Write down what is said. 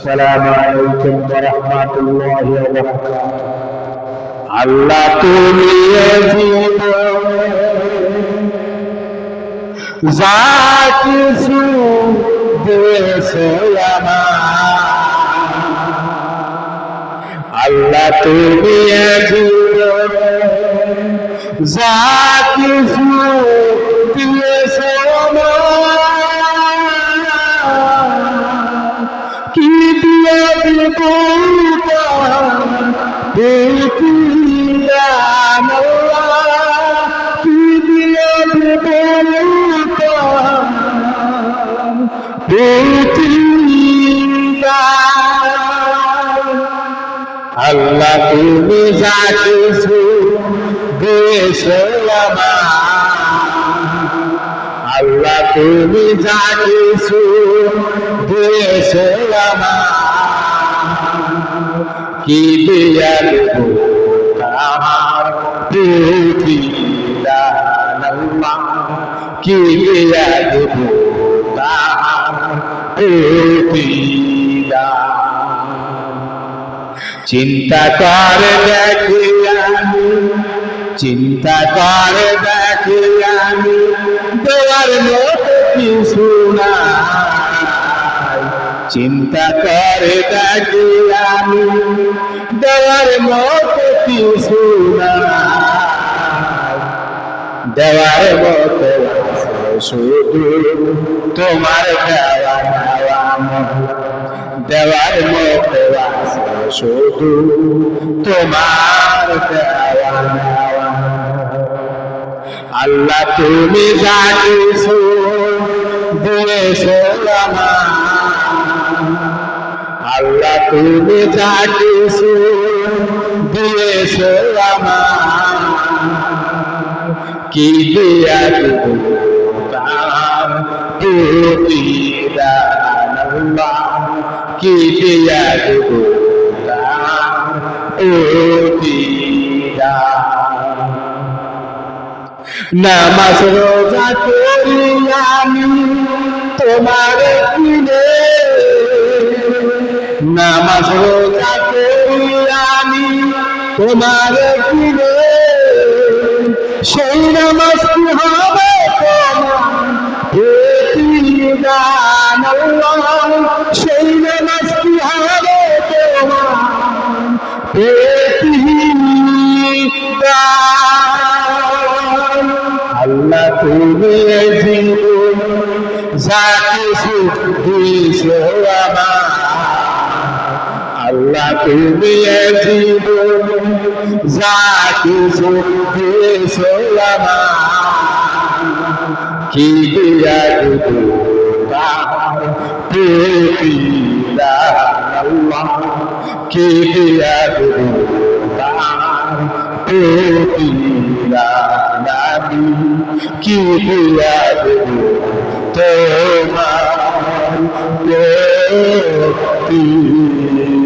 আসসালামু আলাইকুম ওয়া রাহমাতুল্লাহি ওয়া বারাকাতুহু। আল্লাহ তুমি জীবন যা কিছু দিয়েছো আমার, আল্লাহ তুমি জীবন যা কিছু দিয়েছো আমার, কি দিয়ে দিব আল্লাহ তুমি যা কিছু দিয়েছো আমার, আল্লাহ তুমি যা কিছু দিয়েছো আমার, কি দিয়া দেব আমার প্রতিদান, আল্লাহ কি দিয়া দেব তার প্রতিদান। চিন্তা করে দেখি আমি, চিন্তা করে দেখি আমি, দেওয়ার মতো কিছু নাই। চিন্তা করে দেখি আমি, দেওয়ার মতো কিছু নাই। দেওয়ার মতো শুধু তোমার দেওয়া নেওয়া, দেওয়ার মতো শুধু তোমার দেওয়া নেওয়া। আল্লাহ তুমি যা কিছু দিয়েছো আমার, আল্লাহ তুমি যা কিছু দিয়েছো আমার, কি দিয়া দেব তার প্রতিদান, আল্লাহ কি দিয়া দেব তার প্রতিদান। নামাজ রোজা করি আমি তোমার কিনে, নামাজ রোজা করি আমি তোমার কিনে, সেই নামাজ কি হবে তোমার প্রতিদান, আল্লাহ সেই নামাজ কি হবে তোমার প্রতিদান। আল্লাহ তুমি জীবন যা কিছু দিয়েছো আমার, আল্লাহ তুমি জীবন যা কিছু দিয়েছো আমার, কি দিয়া দেব তার প্রতিদান, আল্লাহ কি দিয়া দেব তার প্রতিদান। আমি কি দিয়া দেব তোমার প্রতিদান।